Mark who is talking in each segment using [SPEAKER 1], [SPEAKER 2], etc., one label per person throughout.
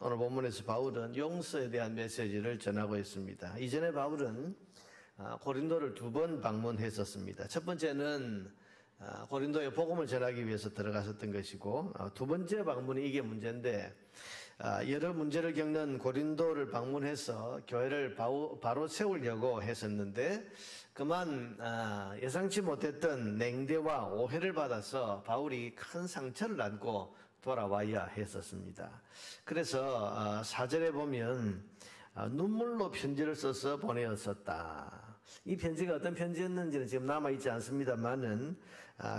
[SPEAKER 1] 오늘 본문에서 바울은 용서에 대한 메시지를 전하고 있습니다. 이전에 바울은 고린도를 2번 방문했었습니다. 첫 번째는 고린도에 복음을 전하기 위해서 들어갔었던 것이고, 두 번째 방문이 이게 문제인데, 여러 문제를 겪는 고린도를 방문해서 교회를 바로 세우려고 했었는데, 그만 예상치 못했던 냉대와 오해를 받아서 바울이 큰 상처를 안고 돌아와야 했었습니다. 그래서 4절에 보면 눈물로 편지를 써서 보내었었다. 이 편지가 어떤 편지였는지는 지금 남아있지 않습니다만은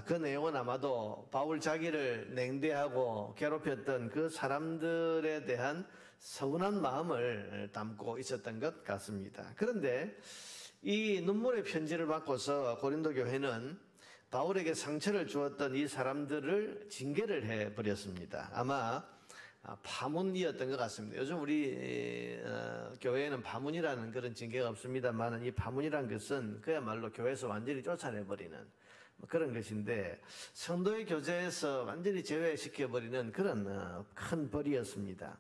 [SPEAKER 1] 그 내용은 아마도 바울 자기를 냉대하고 괴롭혔던 그 사람들에 대한 서운한 마음을 담고 있었던 것 같습니다. 그런데 이 눈물의 편지를 받고서 고린도 교회는 바울에게 상처를 주었던 이 사람들을 징계를 해버렸습니다. 아마 파문이었던 것 같습니다. 요즘 우리 교회에는 파문이라는 그런 징계가 없습니다만, 이 파문이라는 것은 그야말로 교회에서 완전히 쫓아내버리는 그런 것인데, 성도의 교제에서 완전히 제외시켜버리는 그런 큰 벌이었습니다.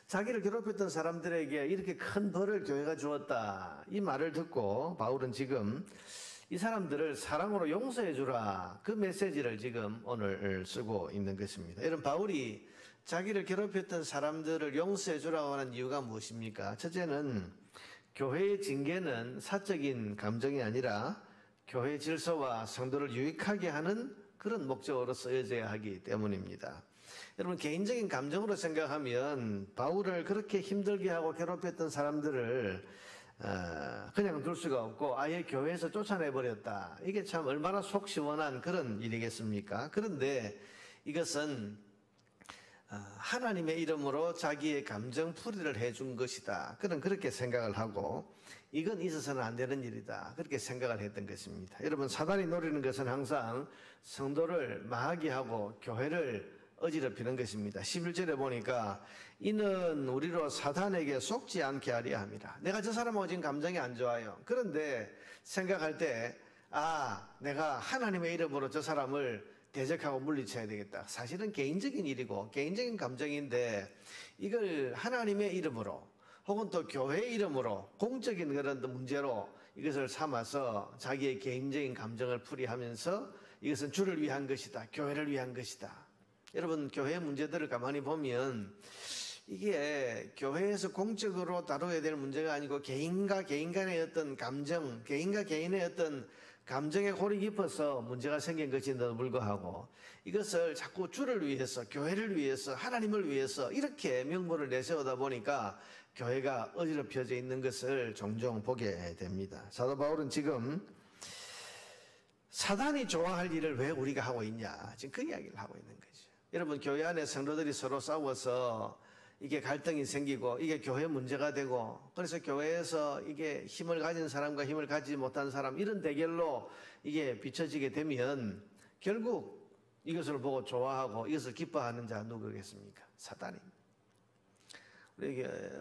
[SPEAKER 1] 자기를 괴롭혔던 사람들에게 이렇게 큰 벌을 교회가 주었다, 이 말을 듣고 바울은 지금 이 사람들을 사랑으로 용서해 주라, 그 메시지를 지금 오늘 쓰고 있는 것입니다. 여러분, 바울이 자기를 괴롭혔던 사람들을 용서해 주라고 하는 이유가 무엇입니까? 첫째는 교회의 징계는 사적인 감정이 아니라 교회 질서와 성도를 유익하게 하는 그런 목적으로 쓰여져야 하기 때문입니다. 여러분, 개인적인 감정으로 생각하면 바울을 그렇게 힘들게 하고 괴롭혔던 사람들을 그냥 둘 수가 없고 아예 교회에서 쫓아내버렸다. 이게 참 얼마나 속 시원한 그런 일이겠습니까? 그런데 이것은 하나님의 이름으로 자기의 감정 풀이를 해준 것이다, 그렇게 생각을 하고, 이건 있어서는 안 되는 일이다, 그렇게 생각을 했던 것입니다. 여러분, 사단이 노리는 것은 항상 성도를 망하게 하고 교회를 어지럽히는 것입니다. 11절에 보니까 이는 우리로 사단에게 속지 않게 하려 함이라. 내가 저 사람하고 지금 감정이 안 좋아요. 그런데 생각할 때 내가 하나님의 이름으로 저 사람을 대적하고 물리쳐야 되겠다. 사실은 개인적인 일이고 개인적인 감정인데, 이걸 하나님의 이름으로 혹은 또 교회의 이름으로 공적인 그런 문제로 이것을 삼아서 자기의 개인적인 감정을 풀이하면서 이것은 주를 위한 것이다, 교회를 위한 것이다. 여러분, 교회 문제들을 가만히 보면 이게 교회에서 공적으로 다뤄야 될 문제가 아니고 개인과 개인 간의 어떤 감정, 개인과 개인의 어떤 감정에 골이 깊어서 문제가 생긴 것인데도 불구하고 이것을 자꾸 주를 위해서, 교회를 위해서, 하나님을 위해서 이렇게 명분을 내세우다 보니까 교회가 어지럽혀져 있는 것을 종종 보게 됩니다. 사도 바울은 지금 사단이 좋아할 일을 왜 우리가 하고 있냐, 지금 그 이야기를 하고 있는 거죠. 여러분, 교회 안에 성도들이 서로 싸워서 이게 갈등이 생기고 이게 교회 문제가 되고, 그래서 교회에서 이게 힘을 가진 사람과 힘을 가지지 못한 사람, 이런 대결로 이게 비춰지게 되면 결국 이것을 보고 좋아하고 이것을 기뻐하는 자 누구겠습니까? 사단입니다.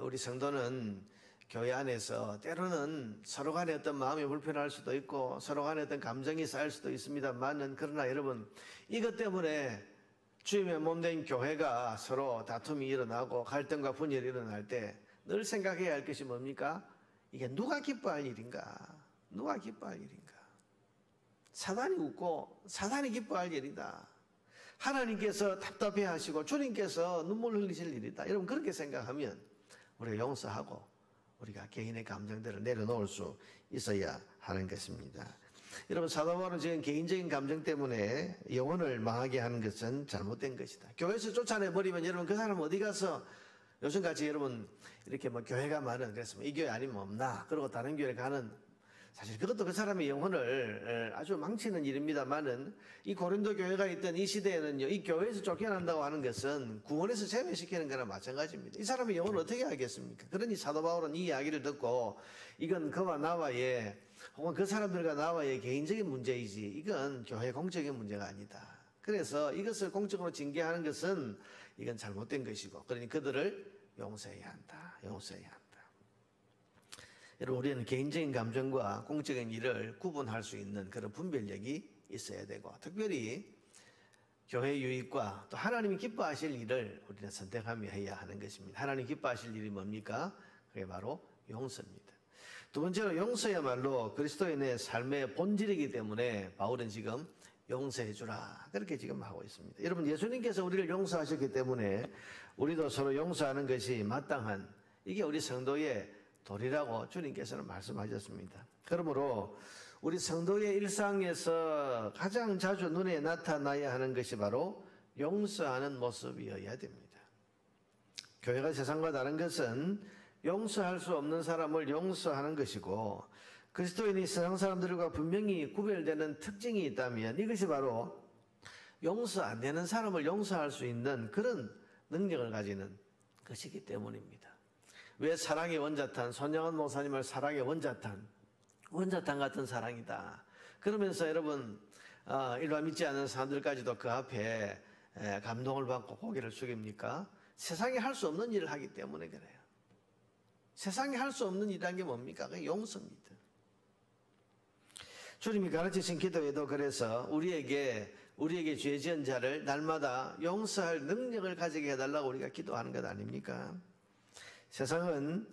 [SPEAKER 1] 우리 성도는 교회 안에서 때로는 서로 간에 어떤 마음이 불편할 수도 있고 서로 간에 어떤 감정이 쌓일 수도 있습니다만은, 그러나 여러분, 이것 때문에 주님의 몸된 교회가 서로 다툼이 일어나고 갈등과 분열이 일어날 때 늘 생각해야 할 것이 뭡니까? 이게 누가 기뻐할 일인가? 누가 기뻐할 일인가? 사단이 웃고 사단이 기뻐할 일이다. 하나님께서 답답해 하시고 주님께서 눈물 흘리실 일이다. 여러분, 그렇게 생각하면 우리가 용서하고 우리가 개인의 감정들을 내려놓을 수 있어야 하는 것입니다. 여러분, 사도 바울은 지금 개인적인 감정 때문에 영혼을 망하게 하는 것은 잘못된 것이다. 교회에서 쫓아내버리면 여러분, 그 사람 어디 가서, 요즘같이 여러분 이렇게 교회가 많은, 그래서 이 교회 아니면 없나, 그러고 다른 교회를 가는, 사실 그것도 그 사람의 영혼을 아주 망치는 일입니다만은, 이 고린도 교회가 있던 이 시대에는요, 이 교회에서 쫓겨난다고 하는 것은 구원에서 제외시키는 거나 마찬가지입니다. 이 사람의 영혼을 어떻게 알겠습니까? 그러니 사도 바울은 이 이야기를 듣고 이건 그와 나와의, 혹은 그 사람들과 나와의 개인적인 문제이지 이건 교회 공적인 문제가 아니다. 그래서 이것을 공적으로 징계하는 것은 이건 잘못된 것이고, 그러니 그들을 용서해야 한다. 용서해야 한다. 여러분, 우리는 개인적인 감정과 공적인 일을 구분할 수 있는 그런 분별력이 있어야 되고, 특별히 교회 유익과 또 하나님이 기뻐하실 일을 우리는 선택하며 해야 하는 것입니다. 하나님 기뻐하실 일이 뭡니까? 그게 바로 용서입니다. 두 번째로 용서야말로 그리스도인의 삶의 본질이기 때문에 바울은 지금 용서해 주라 그렇게 지금 하고 있습니다. 여러분, 예수님께서 우리를 용서하셨기 때문에 우리도 서로 용서하는 것이 마땅한, 이게 우리 성도의 도리라고 주님께서는 말씀하셨습니다. 그러므로 우리 성도의 일상에서 가장 자주 눈에 나타나야 하는 것이 바로 용서하는 모습이어야 됩니다. 교회가 세상과 다른 것은 용서할 수 없는 사람을 용서하는 것이고, 그리스도인이 세상 사람들과 분명히 구별되는 특징이 있다면 이것이 바로 용서 안 되는 사람을 용서할 수 있는 그런 능력을 가지는 것이기 때문입니다. 왜 사랑의 원자탄, 손영원 목사님을 사랑의 원자탄 같은 사랑이다. 그러면서 여러분, 일반 믿지 않는 사람들까지도 그 앞에 감동을 받고 고개를 숙입니까? 세상에 할 수 없는 일을 하기 때문에 그래요. 세상에 할 수 없는 일이라는 게 뭡니까? 그게 용서입니다. 주님이 가르치신 기도에도 그래서 우리에게 죄 지은 자를 날마다 용서할 능력을 가지게 해달라고 우리가 기도하는 것 아닙니까? 세상은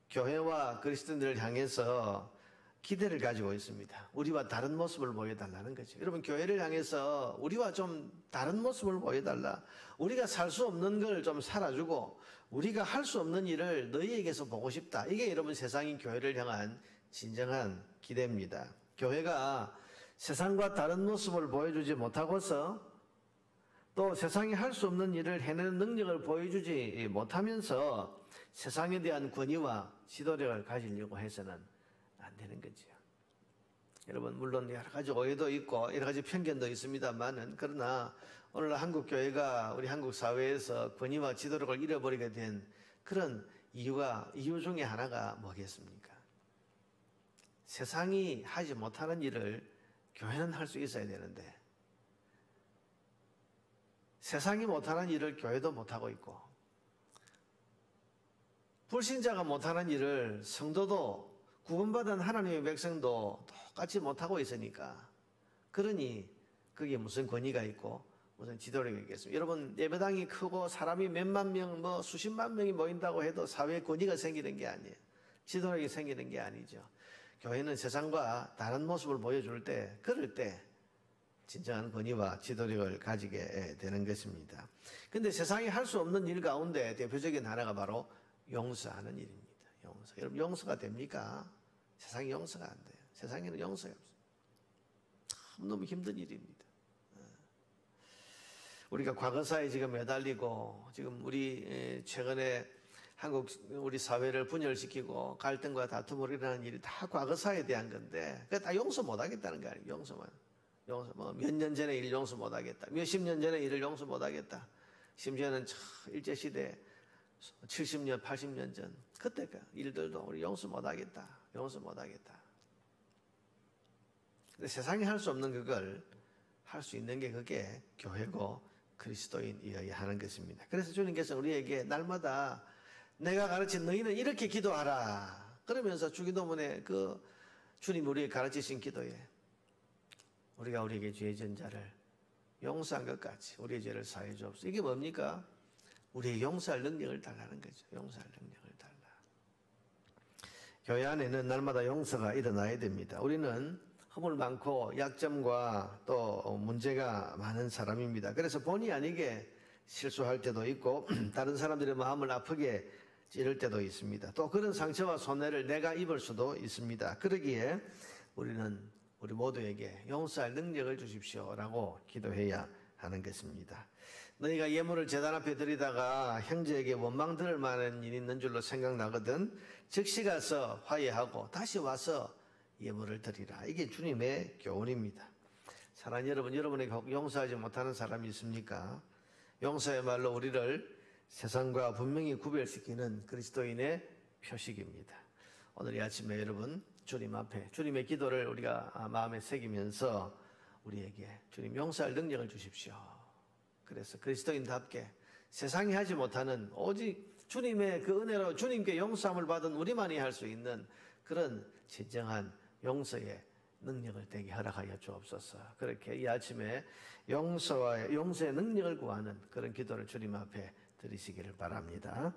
[SPEAKER 1] 교회와 그리스도인들을 향해서 기대를 가지고 있습니다. 우리와 다른 모습을 보여달라는 거죠. 여러분, 교회를 향해서 우리와 좀 다른 모습을 보여달라. 우리가 살 수 없는 걸 좀 살아주고 우리가 할 수 없는 일을 너희에게서 보고 싶다. 이게 여러분 세상인 교회를 향한 진정한 기대입니다. 교회가 세상과 다른 모습을 보여주지 못하고서 또 세상이 할 수 없는 일을 해내는 능력을 보여주지 못하면서 세상에 대한 권위와 지도력을 가지려고 해서는 안 되는 거죠. 여러분, 물론 여러 가지 오해도 있고 여러 가지 편견도 있습니다만은, 그러나 오늘 한국 교회가 우리 한국 사회에서 권위와 지도력을 잃어버리게 된 그런 이유 중에 하나가 뭐겠습니까? 세상이 하지 못하는 일을 교회는 할 수 있어야 되는데 세상이 못하는 일을 교회도 못하고 있고, 불신자가 못하는 일을 성도도 구원받은 하나님의 백성도 똑같이 못하고 있으니까, 그러니 그게 무슨 권위가 있고 무슨 지도력이 있겠습니까? 여러분, 예배당이 크고 사람이 몇만 명, 수십만 명이 모인다고 해도 사회에 권위가 생기는 게 아니에요. 지도력이 생기는 게 아니죠. 교회는 세상과 다른 모습을 보여줄 때, 그럴 때 진정한 권위와 지도력을 가지게 되는 것입니다. 그런데 세상이 할 수 없는 일 가운데 대표적인 하나가 바로 용서하는 일입니다. 용서. 여러분, 용서가 됩니까? 세상에 용서가 안 돼요. 세상에는 용서가 없어요. 너무 힘든 일입니다. 우리가 과거사에 지금 매달리고, 지금 우리 최근에 우리 사회를 분열시키고 갈등과 다툼으로 일어나는 일이 다 과거사에 대한 건데, 그게 다 용서 못 하겠다는 거 아니에요. 용서 몇 년 전에 일 용서 못 하겠다. 몇십 년 전에 일을 용서 못 하겠다. 심지어는 일제시대 70년, 80년 전 그때 일들도 우리 용서 못 하겠다. 용서 못 하겠다. 근데 세상이 할 수 없는 그걸 할 수 있는 게 그게 교회고 그리스도인이어야 하는 것입니다. 그래서 주님께서 우리에게 날마다 내가 가르친 너희는 이렇게 기도하라. 그러면서 주기도문에 그 주님 우리에게 가르치신 기도에 우리가 우리에게 죄 지은 자를 용서한 것 같이 우리의 죄를 사해 주옵소서. 이게 뭡니까? 우리의 용서할 능력을 달라는 거죠. 용서할 능력을 달라. 교회 안에는 날마다 용서가 일어나야 됩니다. 우리는 허물 많고 약점과 또 문제가 많은 사람입니다. 그래서 본의 아니게 실수할 때도 있고 다른 사람들의 마음을 아프게 찌를 때도 있습니다. 또 그런 상처와 손해를 내가 입을 수도 있습니다. 그러기에 우리는 우리 모두에게 용서할 능력을 주십시오라고 기도해야 하는 것입니다. 너희가 예물을 제단 앞에 드리다가 형제에게 원망 들을 만한 일이 있는 줄로 생각나거든 즉시 가서 화해하고 다시 와서 예물을 드리라. 이게 주님의 교훈입니다. 사랑하는 여러분, 여러분에게 용서하지 못하는 사람이 있습니까? 용서야말로 우리를 세상과 분명히 구별시키는 그리스도인의 표식입니다. 오늘 이 아침에 여러분 주님 앞에 주님의 기도를 우리가 마음에 새기면서 우리에게 주님 용서할 능력을 주십시오. 그래서 그리스도인답게 세상이 하지 못하는 오직 주님의 그 은혜로 주님께 용서함을 받은 우리만이 할 수 있는 그런 진정한 용서의 능력을 되게 허락하여 주옵소서. 그렇게 이 아침에 용서의 능력을 구하는 그런 기도를 주님 앞에 드리시기를 바랍니다.